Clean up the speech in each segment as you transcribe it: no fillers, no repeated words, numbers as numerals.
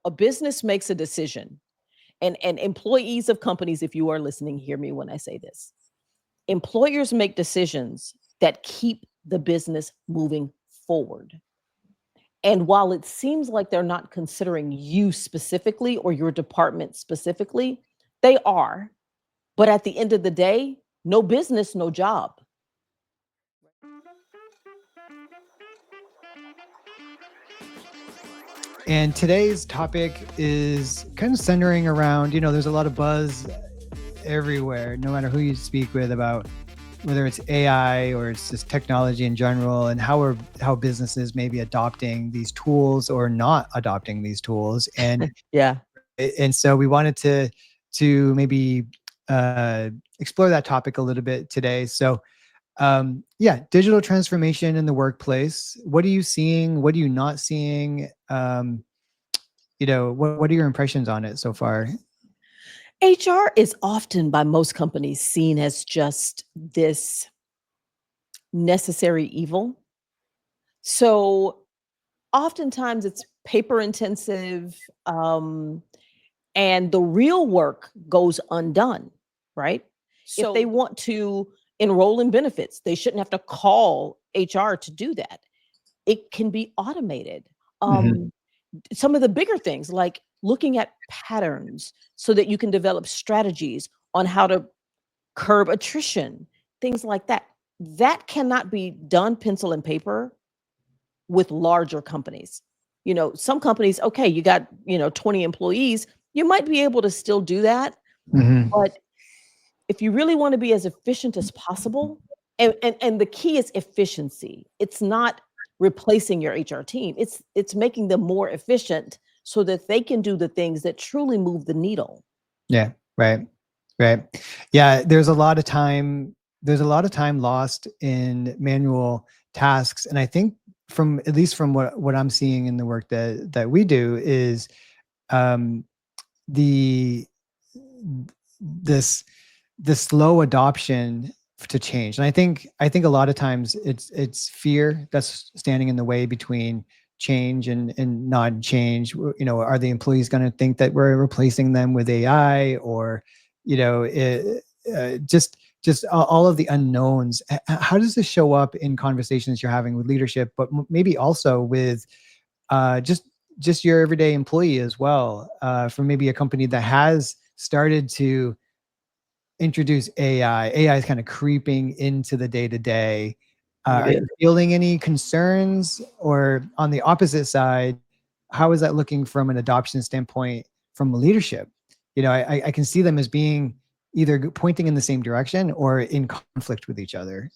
a business makes a decision, and employees of companies, if you are listening, hear me when I say this. Employers make decisions that keep the business moving forward. And while it seems like they're not considering you specifically or your department specifically, they are. But at the end of the day, no business, no job. And today's topic is kind of centering around, there's a lot of buzz everywhere, no matter who you speak with, about whether it's AI or it's just technology in general, and how businesses may be adopting these tools or not adopting these tools. And Yeah. and so we wanted to maybe explore that topic a little bit today. So yeah, digital transformation in the workplace. What are you seeing? What are you not seeing? What are your impressions on it so far? HR is often by most companies seen as just this necessary evil. So oftentimes it's paper intensive, and the real work goes undone, right? If they want to enroll in benefits, they shouldn't have to call HR to do that. It can be automated. Mhm. Some of the bigger things like looking at patterns so that you can develop strategies on how to curb attrition, things like that. That cannot be done pencil and paper with larger companies. Some companies, okay, you got, 20 employees, you might be able to still do that. Mhm. But if you really want to be as efficient as possible, and the key is efficiency. It's not replacing your HR team. It's making them more efficient so that they can do the things that truly move the needle. Yeah, right. Right. Yeah, there's a lot of time lost in manual tasks. And I think, from at least from what I'm seeing in the work that we do, is um the this the slow adoption to change. And I think a lot of times it's fear that's standing in the way between change and not change. Are the employees going to think that we're replacing them with AI, or just all of the unknowns? How does this show up in conversations you're having with leadership, but maybe also with just your everyday employee as well, from maybe a company that has started to introduce AI? AI is kind of creeping into the day to day. Are Yeah. you feeling any concerns? Or on the opposite side, how is that looking from an adoption standpoint from leadership? I can see them as being either pointing in the same direction or in conflict with each other.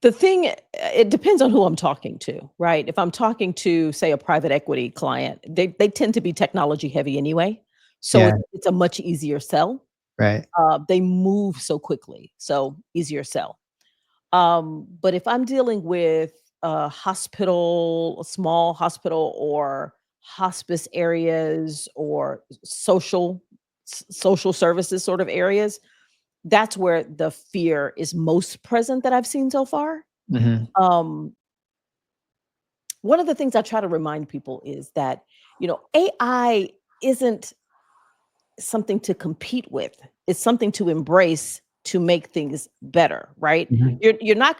The thing, it depends on who I'm talking to, right? If I'm talking to, say, a private equity client, they tend to be technology heavy anyway. So Yeah, it's a much easier sell. right. They move so quickly, so easier sell. But if I'm dealing with a hospital, a small hospital, or hospice areas, or social services sort of areas, that's where the fear is most present that I've seen so far. Hmm. Um, One of the things I try to remind people is that, AI isn't something to compete with. It's something to embrace to make things better, right? Hmm. You're not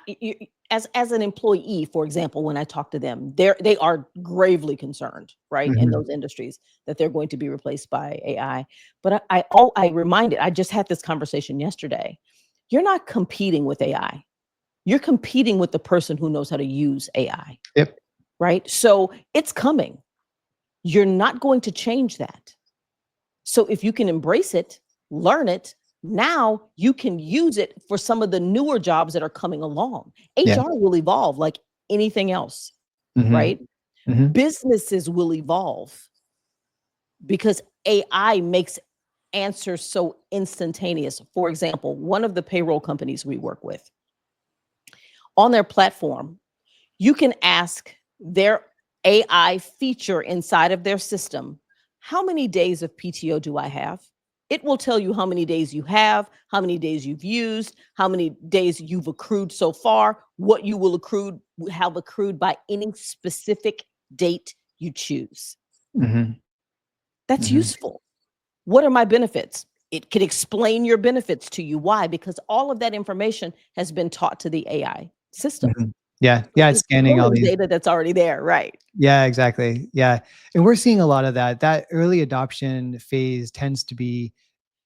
as an employee, for example, when I talk to them, they are gravely concerned, right, in Hmm. those industries that they're going to be replaced by AI. But I reminded, I just had this conversation yesterday. You're not competing with AI. You're competing with the person who knows how to use AI, Yep. right? So it's coming. You're not going to change that. So if you can embrace it, learn it, now you can use it for some of the newer jobs that are coming along. Yeah. HR will evolve like anything else, Hmm. right? Hmm. Businesses will evolve because AI makes answers so instantaneous. For example, one of the payroll companies we work with, on their platform, you can ask their AI feature inside of their system, how many days of PTO do I have? It will tell you how many days you have, how many days you've used, how many days you've accrued so far, what you will have accrued by any specific date you choose. Mhm. That's Mhm. useful. What are my benefits? It could explain your benefits to you. Why? Because all of that information has been taught to the AI system. Mhm. Yeah. So Yeah. It's it's scanning all pulling these. data that's already there, right? Yeah, exactly. Yeah. And we're seeing a lot of that. That early adoption phase tends to be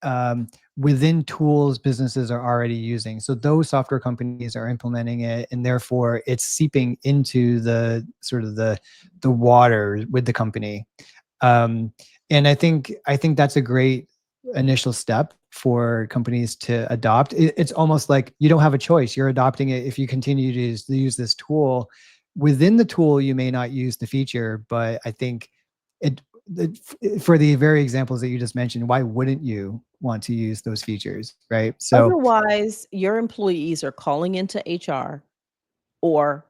um, within tools businesses are already using. So those software companies are implementing it, and therefore it's seeping into the sort of the water with the company. Um, and I think that's a great initial step for companies to adopt. It's almost like you don't have a choice. You're adopting it if you continue to use this tool. Within the tool, you may not use the feature, but I think it, for the very examples that you just mentioned, why wouldn't you want to use those features, right? So, Otherwise, your employees are calling into HR or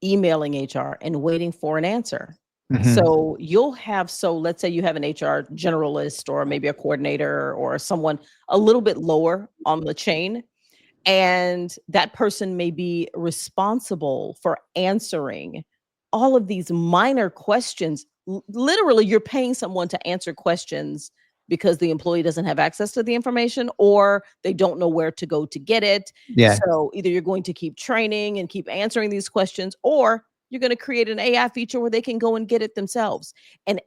emailing HR and waiting for an answer. mhm, So let's say you have an HR generalist or maybe a coordinator or someone a little bit lower on the chain, and that person may be responsible for answering all of these minor questions. Literally, you're paying someone to answer questions because the employee doesn't have access to the information or they don't know where to go to get it. yeah, So either you're going to keep training and keep answering these questions, or you're going to create an AI feature where they can go and get it themselves. And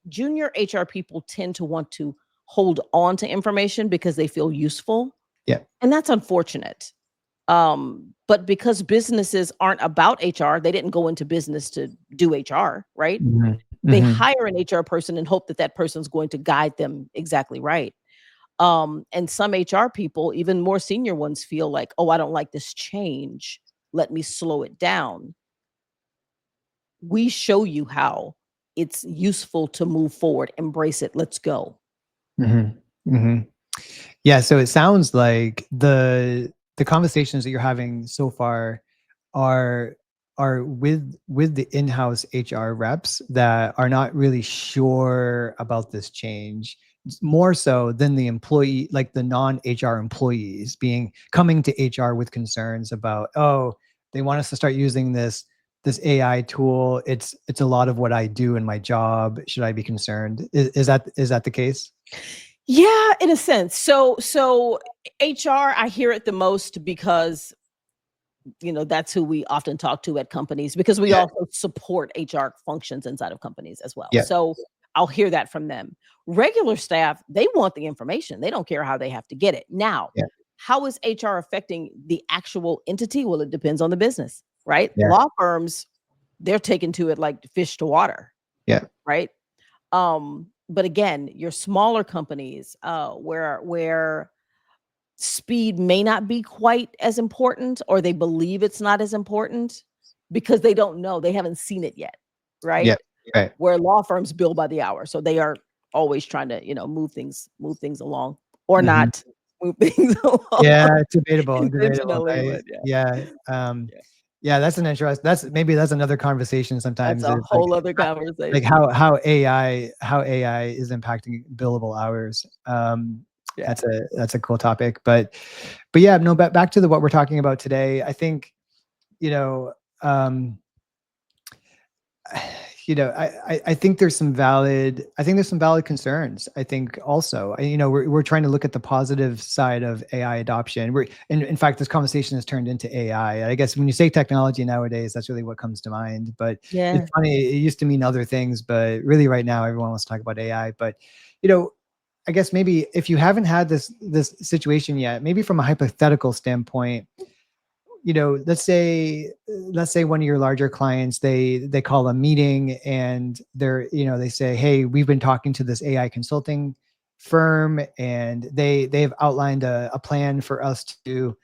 junior HR people tend to want to hold on to information because they feel useful, yeah, and that's unfortunate. But because businesses aren't about HR, they didn't go into business to do HR, right? mhm, They mhm, hire an HR person and hope that that person's going to guide them exactly right. And some HR people, even more senior ones, feel like, oh, I don't like this change. Let me slow it down. We show you how it's useful to move forward, embrace it. Let's go. mhm, mhm. Yeah, so it sounds like the conversations that you're having so far are are with the in-house HR reps that are not really sure about this change. It's more so than the employee, like the non-HR employees being coming to HR with concerns about, oh, they want us to start using this AI tool. It's a lot of what I do in my job. Should I be concerned? Is that the case? Yeah, in a sense. So HR, I hear it the most because that's who we often talk to at companies, because we Yeah, also support HR functions inside of companies as well. yeah, So I'll hear that from them. Regular staff, they want the information. They don't care how they have to get it. Now, yeah, how is HR affecting the actual entity? Well, it depends on the business, right? yeah, Law firms, they're taken to it like fish to water, yeah. right? But again, your smaller companies, where speed may not be quite as important, or they believe it's not as important because they don't know, they haven't seen it yet, Yeah, right? right. Where law firms bill by the hour, so they are always trying to move things along, or Mhm. not move things along Yeah, it's debatable, debatable, intentionally, right? but yeah, Yeah, yeah, yeah, that's another conversation that's sometimes a is like whole other like conversation. how AI is impacting billable hours. Yeah. That's a cool topic, but yeah, no, back to what we're talking about today. I think, you know, um I think there's some valid concerns. I think also, we're trying to look at the positive side of AI adoption. In fact, this conversation has turned into AI. I guess when you say technology nowadays, that's really what comes to mind. But it's Yeah. funny, it used to mean other things, but really right now everyone wants to talk about AI. But you know, I guess maybe if you haven't had this situation yet, maybe from a hypothetical standpoint, let's say one of your larger clients, they call a meeting and they say, hey, we've been talking to this AI consulting firm, and they've outlined a plan for us to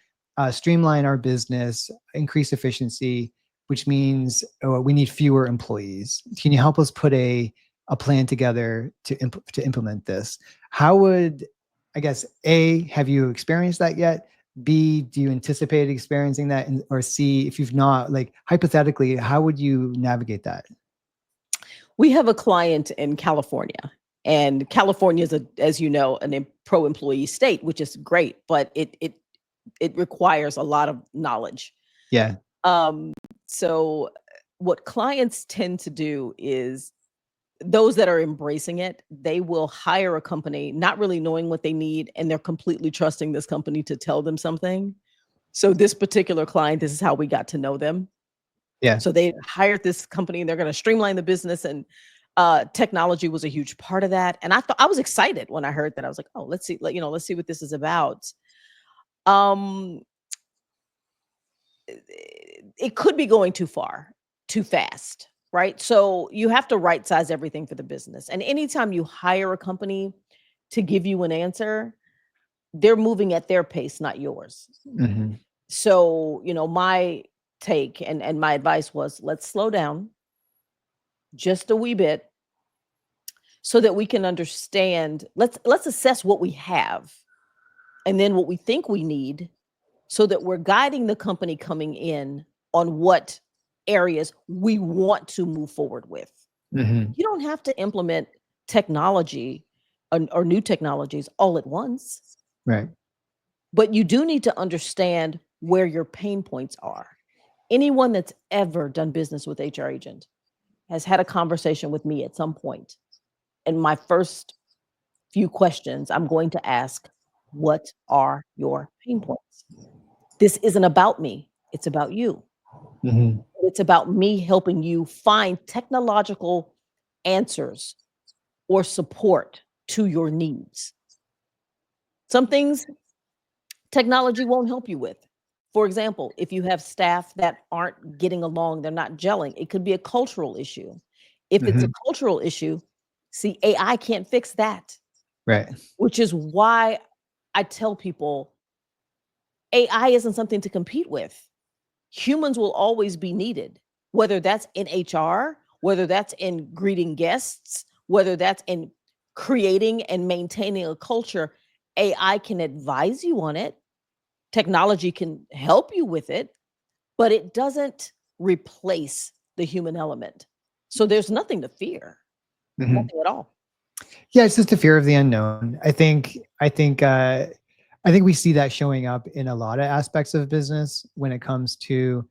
streamline our business, increase efficiency, which means we need fewer employees. Can you help us put a plan together to implement this? How would, I guess, A, have you experienced that yet? B, do you anticipate experiencing that? Or C, if you've not, like hypothetically, how would you navigate that? We have a client in California, and California is, as you know, pro-employee state, which is great, but it requires a lot of knowledge. Yeah. Um, so what clients tend to do is those that are embracing it, they will hire a company not really knowing what they need, and they're completely trusting this company to tell them something. So this particular client, this is how we got to know them. Yeah. So they hired this company and they're going to streamline the business, and technology was a huge part of that. And I thought, I was excited when I heard that. I was like, oh, let's see, let's see what this is about. Um, it could be going too far, too fast, right? So you have to right size everything for the business. And anytime you hire a company to give you an answer, they're moving at their pace, not yours. Hmm. So, my take and my advice was, let's slow down just a wee bit so that we can understand. Let's assess what we have and then what we think we need, so that we're guiding the company coming in on what areas we want to move forward with. Hmm. You don't have to implement technology or new technologies all at once, Right. but you do need to understand where your pain points are. Anyone that's ever done business with HR Agent has had a conversation with me at some point. And my first few questions I'm going to ask, what are your pain points? This isn't about me, it's about you. Hmm. It's about me helping you find technological answers or support to your needs. Some things technology won't help you with. For example, if you have staff that aren't getting along, they're not gelling, it could be a cultural issue. If it's a Hmm. cultural issue, see, AI can't fix that, Right. which is why I tell people AI isn't something to compete with. Humans will always be needed, whether that's in HR, whether that's in greeting guests, whether that's in creating and maintaining a culture. AI can advise you on it, technology can help you with it, but it doesn't replace the human element. So there's nothing to fear, Hmm. nothing at all. Yeah, it's just a fear of the unknown. I think we see that showing up in a lot of aspects of business when it comes to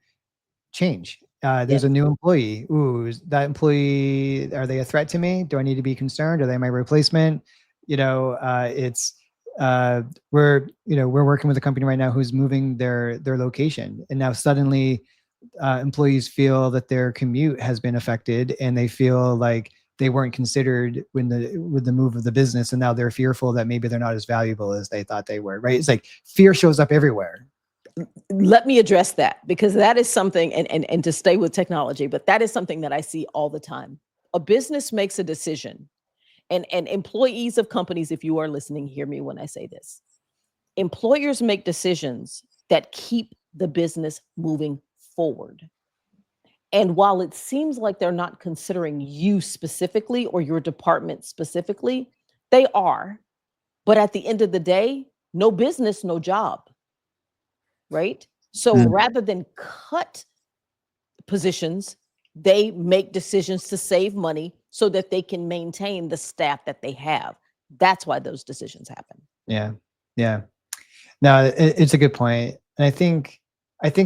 change. There's a Yes. new employee. Ooh, is that employee, are they a threat to me? Do I need to be concerned? Are they my replacement? It's we're working with a company right now who's moving their location, and now suddenly employees feel that their commute has been affected, and they feel like they weren't considered with the move of the business, and now they're fearful that maybe they're not as valuable as they thought they were. Right? It's like fear shows up everywhere. Let me address that, because that is something, and to stay with technology, but that is something that I see all the time. A business makes a decision, and employees of companies, if you are listening, hear me when I say this. Employers make decisions that keep the business moving forward. And while it seems like they're not considering you specifically or your department specifically, they are. But at the end of the day, no business, no job, right? So Mm. rather than cut positions, they make decisions to save money so that they can maintain the staff that they have. That's why those decisions happen. Yeah, yeah. No, it's a good point. And I think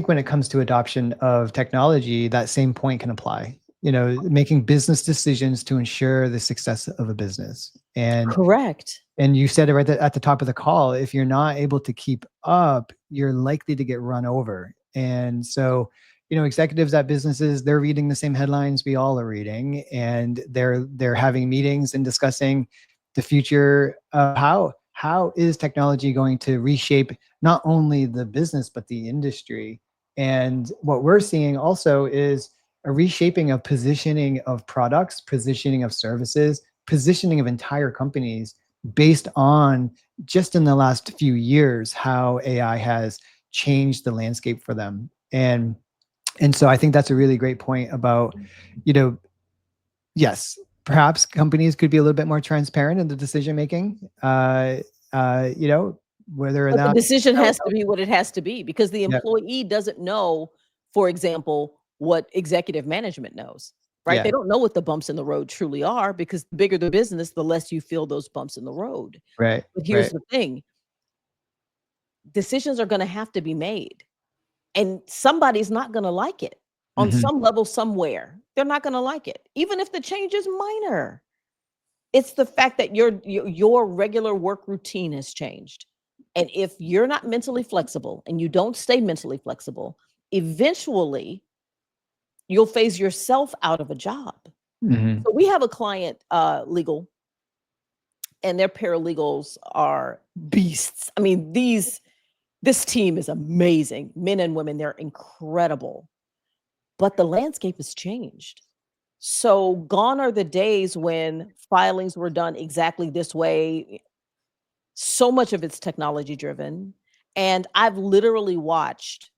when it comes to adoption of technology, that same point can apply. Making business decisions to ensure the success of a business. Correct. And you said it right at the top of the call, if you're not able to keep up, you're likely to get run over. And so, executives at businesses, they're reading the same headlines we all are reading, and they're having meetings and discussing the future of how is technology going to reshape not only the business but the industry. And what we're seeing also is a reshaping of positioning of products, positioning of services, positioning of entire companies based on just in the last few years how AI has changed the landscape for them. And so I think that's a really great point about, you know, yes, perhaps companies could be a little bit more transparent in the decision making. Whether or But the not, decision has to be what it has to be, because the yeah, employee doesn't know, for example, what executive management knows, right? yeah, They don't know what the bumps in the road truly are, because the bigger the business, the less you feel those bumps in the road. right, But here's right, the thing, decisions are going to have to be made, and somebody's not going to like it. on Mhm. some level somewhere. They're not going to like it, even if the change is minor. It's the fact that your regular work routine has changed. And if you're not mentally flexible and you don't stay mentally flexible, eventually you'll phase yourself out of a job. Mhm. So we have a client, legal, and their paralegals are beasts. I mean, this team is amazing. Men and women, they're incredible. But the landscape has changed. So gone are the days when filings were done exactly this way. So much of it's technology driven. And I've literally watched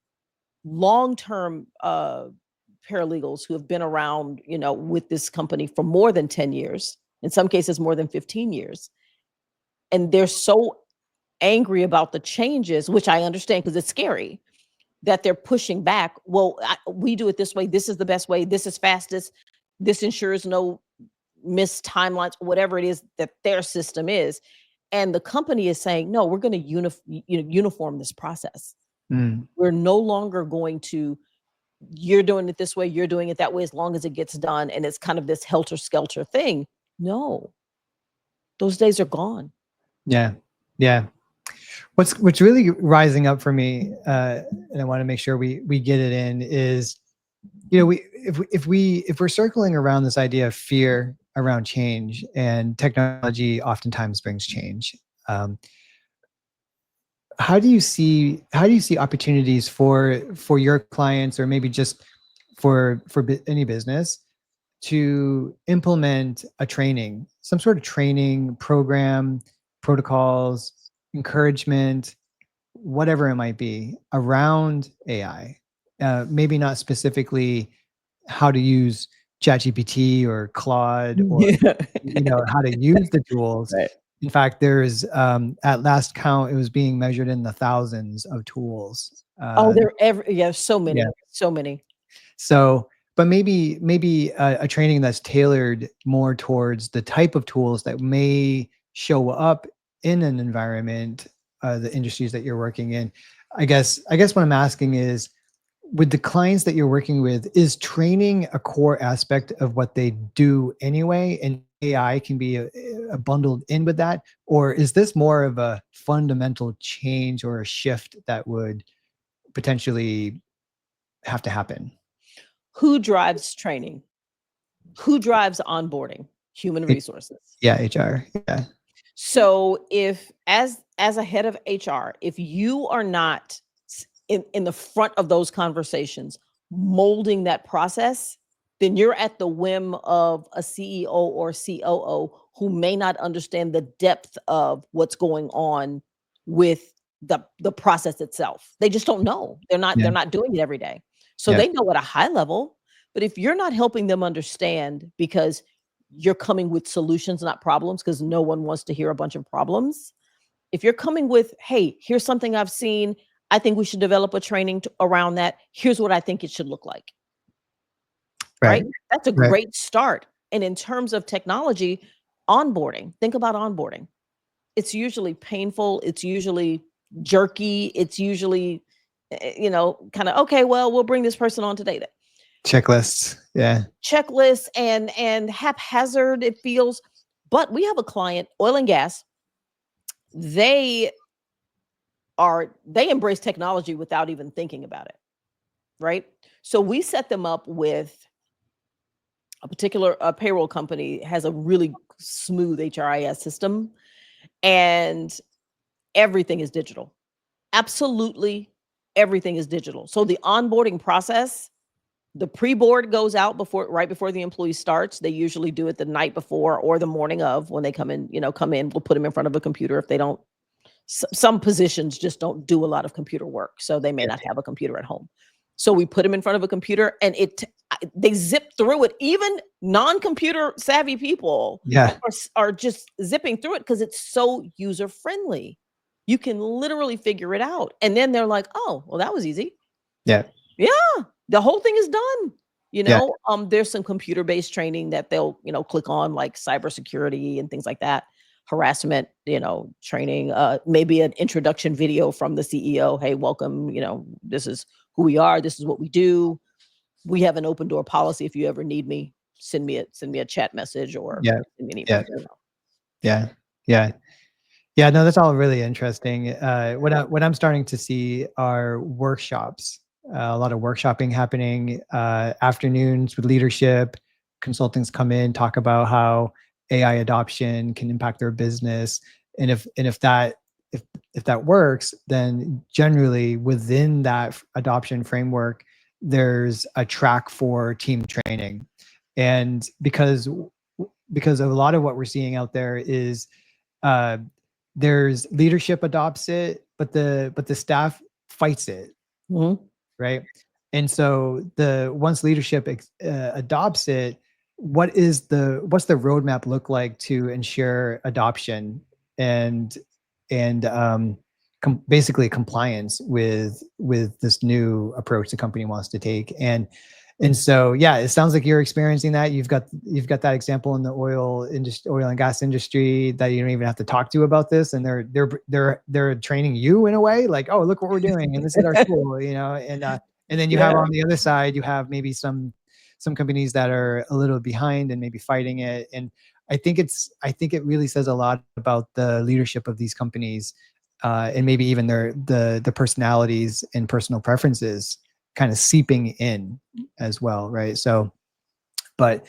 long-term paralegals who have been around, with this company for more than 10 years, in some cases more than 15 years. And they're so angry about the changes, which I understand because it's scary that they're pushing back. Well, we do it this way. This is the best way. This is fastest. This ensures no missed timelines, whatever it is that their system is. And the company is saying, no, we're going to uniform this process. Mm. We're no longer going to, you're doing it this way, you're doing it that way, as long as it gets done. And it's kind of this helter skelter thing. No, those days are gone. Yeah. Yeah. What's really rising up for me, and I want to make sure we get it in, is, if we're circling around this idea of fear around change, and technology oftentimes brings change. Um, how do you see opportunities for your clients, or maybe just for any business, to implement a training, some sort of training program, protocols, encouragement, whatever it might be, around AI? Maybe not specifically how to use ChatGPT or Claude, or Yeah. how to use the tools. Right. In fact, there's, at last count, it was being measured in the thousands of tools. Oh, yeah, so Yeah. many, so many. So, but maybe a training that's tailored more towards the type of tools that may show up in an environment, the industries that you're working in. I guess what I'm asking is, with the clients that you're working with, is training a core aspect of what they do anyway, and AI can be a bundled in with that? Or is this more of a fundamental change or a shift that would potentially have to happen? Who drives training? Who drives onboarding? Human H- resources. yeah, HR. Yeah. So if, as a head of HR, if you are not in the front of those conversations, molding that process, then you're at the whim of a CEO or COO who may not understand the depth of what's going on with the process itself. They just don't know. They're not Yeah. they're not doing it every day. So Yeah. they know at a high level, but if you're not helping them understand, because you're coming with solutions, not problems, because no one wants to hear a bunch of problems. If you're coming with, hey, here's something I've seen, I think we should develop a training around that. Here's what I think it should look like. Right. Right? That's a Right. great start. And in terms of technology, onboarding, think about onboarding. It's usually painful. It's usually jerky. It's usually, kind of, okay, well, we'll bring this person on today. Checklists. Yeah. Checklists and haphazard, it feels. But we have a client, oil and gas. They they embrace technology without even thinking about it, right? So we set them up with a particular payroll company has a really smooth HRIS system, and everything is digital. Absolutely everything is digital. So the onboarding process, the pre-board goes out right before the employee starts. They usually do it the night before or the morning of when they come in. We'll put them in front of a computer if they don't. Some positions just don't do a lot of computer work, so they may Yeah. not have a computer at home. So we put them in front of a computer, and they zip through it. Even non-computer savvy people Yeah. are just zipping through it because it's so user friendly. You can literally figure it out, and then they're like, "Oh, well, that was easy." Yeah. Yeah, the whole thing is done. Yeah. There's some computer-based training that they'll, click on, like cybersecurity and things like that, harassment, training, maybe an introduction video from the CEO. Hey, welcome, this is who we are, this is what we do. we have an open door policy. If you ever need me, send me a chat message or Yeah. send me an Yeah. email. Yeah. Yeah. Yeah, no, that's all really interesting. What I'm starting to see are workshops, a lot of workshopping happening, afternoons with leadership. Consultants come in, talk about how AI adoption can impact their business, and if if that works, then generally within that adoption framework, there's a track for team training, and because of a lot of what we're seeing out there is uh, there's leadership adopts it, but the staff fights it, Mhm. right? And so the once leadership adopts it, what's the roadmap look like to ensure adoption and and basically compliance with this new approach the company wants to take. And so yeah, it sounds like you're experiencing that. You've got that example in the oil and gas industry that you don't even have to talk to about this, and they're training you in a way like, oh, look what we're doing, and this is our tool, and then you have Yeah. on the other side, you have maybe some companies that are a little behind and maybe fighting it. And I think it really says a lot about the leadership of these companies, and maybe even the personalities and personal preferences kind of seeping in as well, right? So, but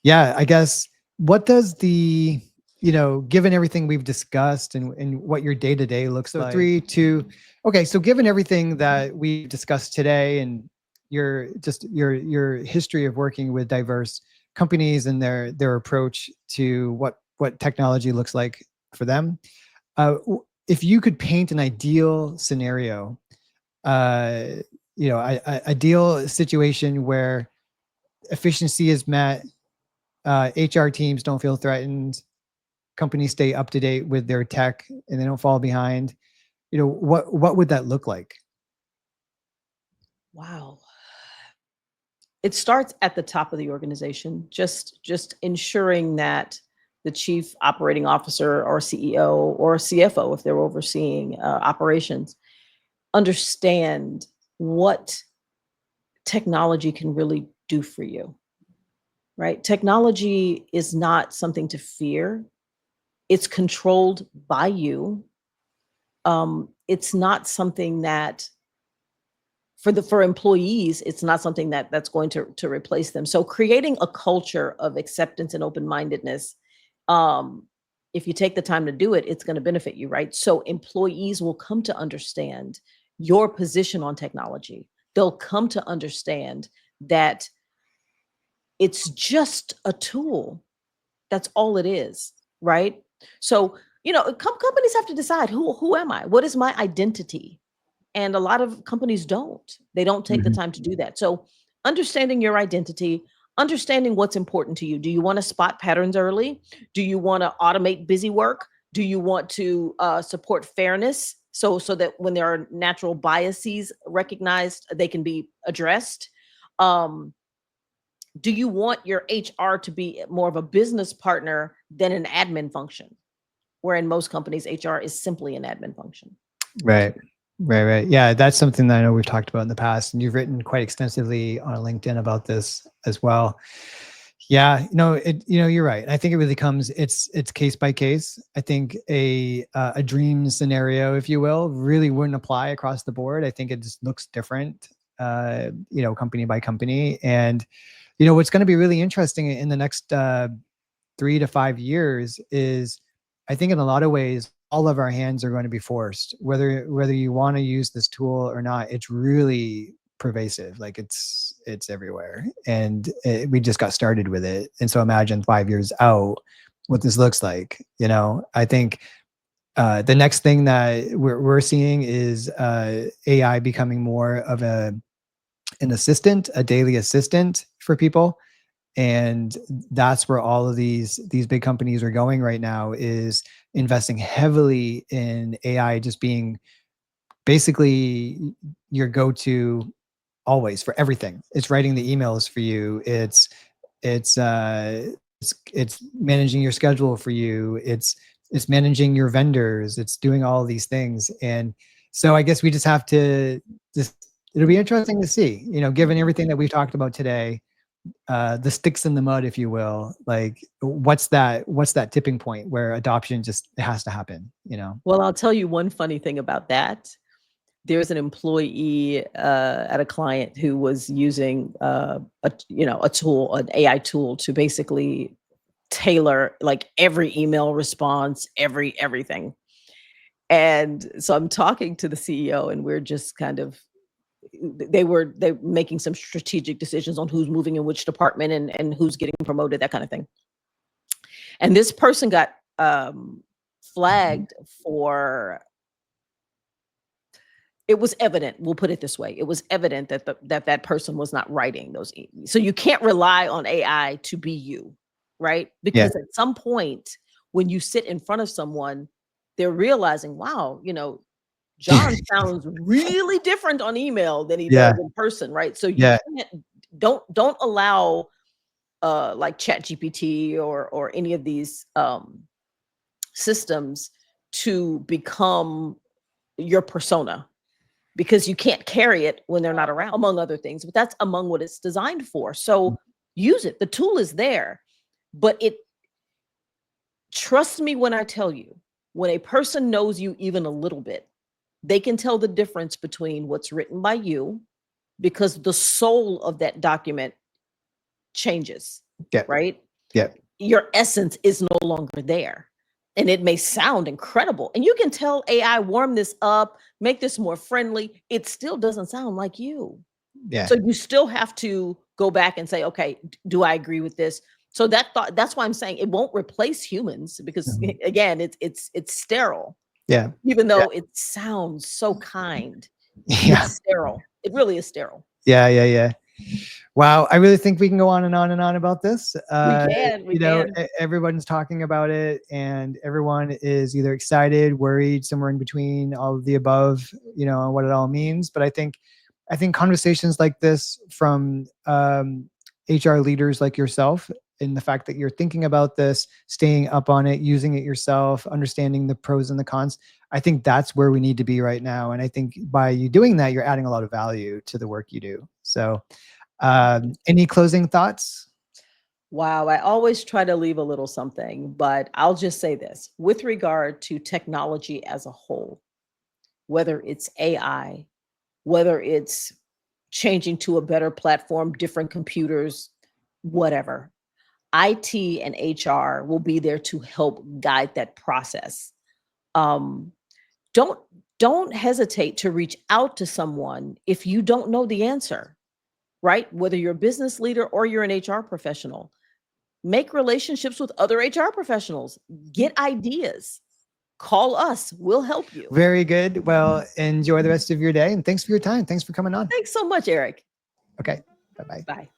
yeah, I guess what does given everything we've discussed and what your day to day looks like. 3, 2, okay. So, given everything that we discussed today and your history of working with diverse companies and their approach to what technology looks like for them, if you could paint an ideal scenario, uh, ideal situation where efficiency is met, HR teams don't feel threatened, companies stay up to date with their tech, and they don't fall behind. What would that look like? Wow. It starts at the top of the organization, just ensuring that the chief operating officer or CEO or CFO, if they're overseeing operations, understand what technology can really do for you, right? Technology is not something to fear. It's controlled by you. It's not something that for employees, it's not something that's going to replace them. So creating a culture of acceptance and open-mindedness, um, if you take the time to do it, it's going to benefit you, right? So employees will come to understand your position on technology. They'll come to understand that it's just a tool. That's all it is, right? So, companies have to decide who am I? What is my identity? And a lot of companies don't. They don't take the Mhm. time to do that. So, understanding your identity, understanding what's important to you. Do you want to spot patterns early? Do you want to automate busy work? Do you want to support fairness so that when there are natural biases recognized, they can be addressed? Um, do you want your HR to be more of a business partner than an admin function? Where in most companies, HR is simply an admin function. Right. Right. Yeah, that's something that I know we've talked about in the past, and you've written quite extensively on LinkedIn about this as well. Yeah, you're right. I think it really comes. It's case by case. I think a dream scenario, if you will, really wouldn't apply across the board. I think it just looks different, company by company. And what's going to be really interesting in the next 3 to 5 years is, I think in a lot of ways, all of our hands are going to be forced, whether you want to use this tool or not. It's really pervasive, like it's everywhere, and we just got started with it. And so imagine 5 years out what this looks like. I think the next thing that we're seeing is AI becoming more of an assistant, a daily assistant for people. And that's where all of these big companies are going right now, is investing heavily in AI just being basically your go-to always for everything. It's writing the emails for you. It's managing your schedule for you. It's managing your vendors. It's doing all of these things. And so I guess we just have to just it'll be interesting to see, you know, given everything that we've talked about today, the sticks in the mud, if you will, like what's that tipping point where adoption just it has to happen, you know? Well, I'll tell you one funny thing about that. There's an employee at a client who was using a tool, an AI tool, to basically tailor like every email response, everything. And so I'm talking to the CEO, and we're just kind of they making some strategic decisions on who's moving in which department and who's getting promoted, that kind of thing. And this person got flagged for, it was evident, we'll put it this way, it was evident that that person was not writing those so you can't rely on AI to be you, right? Yeah. Because at some point when you sit in front of someone, they're realizing, wow, John sounds really different on email than he Yeah. does in person, right? So you Yeah. can't, don't allow like Chat GPT or any of these systems to become your persona, because you can't carry it when they're not around, among other things. But that's among what it's designed for. So use it. The tool is there, but trust me when I tell you, when a person knows you even a little bit, they can tell the difference between what's written by you, because the soul of that document changes, Yeah. right? Yeah. Your essence is no longer there. And it may sound incredible. And you can tell AI, warm this up, make this more friendly. It still doesn't sound like you. Yeah. So you still have to go back and say, okay, do I agree with this? So that's why I'm saying it won't replace humans, because again, it's sterile. Yeah. Even though it sounds so kind, Yeah. it's sterile. It really is sterile. Yeah. Yeah. Yeah. Wow, I really think we can go on and on and on about this. We can. Everyone's talking about it, and everyone is either excited, worried, somewhere in between, all of the above, and what it all means. But I think conversations like this from HR leaders like yourself, and the fact that you're thinking about this, staying up on it, using it yourself, understanding the pros and the cons, I think that's where we need to be right now. And I think by you doing that, you're adding a lot of value to the work you do. So. Any closing thoughts? Wow, I always try to leave a little something, but I'll just say this with regard to technology as a whole, whether it's AI, whether it's changing to a better platform, different computers, whatever, IT and HR will be there to help guide that process. Um, don't don't hesitate to reach out to someone if you don't know the answer, right? Whether you're a business leader or you're an HR professional, make relationships with other HR professionals, get ideas, call us, we'll help you. Very good. Well, enjoy the rest of your day, and thanks for your time. Thanks for coming on. Thanks so much, Eric. Okay. Bye-bye. Bye.